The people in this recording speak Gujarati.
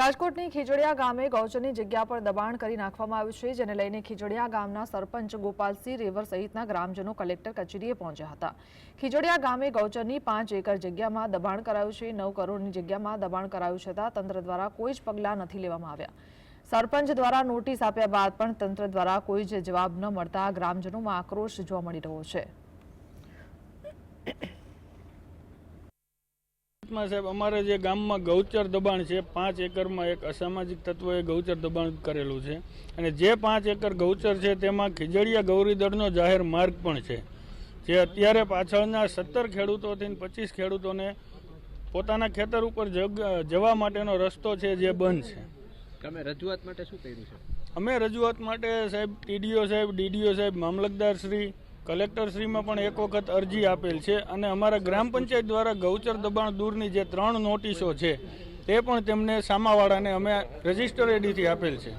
રાજકોટની ખીજડીયા ગામે ગૌચરની જગ્યા પર દબાણ કરી નાખવામાં આવ્યું છે, જેને લઈને ખીજડીયા ગામના સરપંચ ગોપાલસિંહ રેવર સહિતના ગ્રામજનો કલેક્ટર કચેરીએ પહોંચ્યા હતા। ખીજડીયા ગામે ગૌચરની 5 એકર જગ્યામાં દબાણ કરાયું છે। 9 કરોડની જગ્યામાં દબાણ કરાયું છતાં તંત્ર દ્વારા કોઈ જ પગલાં નથી લેવામાં આવ્યા। સરપંચ દ્વારા નોટિસ આપ્યા બાદ પણ તંત્ર દ્વારા કોઈ જ જવાબ ન મળતા ગ્રામજનોમાં આક્રોશ જોવા મળી રહ્યો છે। साहेब अमारे जे गाम में गौचर दबाण है 5 एकड़ में एक असामाजिक तत्वों गौचर दबाण करेलू है अने जे 5 एकड़ गौचर है तेमां खीजड़िया गौरीदळनो जाहेर मार्ग पण छे जे अत्यारे पाछळना 17 खेडूतोथी 25 खेडूतोने पोताना खेतर उपर जवा माटेनो रस्तो छे जे बंध छे। તમે રજૂઆત માટે શું કર્યું છે? અમે રજૂઆત માટે સાહેબ ટીડીઓ સાહેબ ડીડીઓ સાહેબ મામલતદાર શ્રી कलेक्टर श्री में पण एक वखत अरजी आपेल छे अने अमारा ग्राम पंचायत द्वारा गौचर दबाण दूरनी जे 3 नोटिसो छे ते पण तेमने सामावाळाने अमे रजिस्टर एडीथी आपेल छे।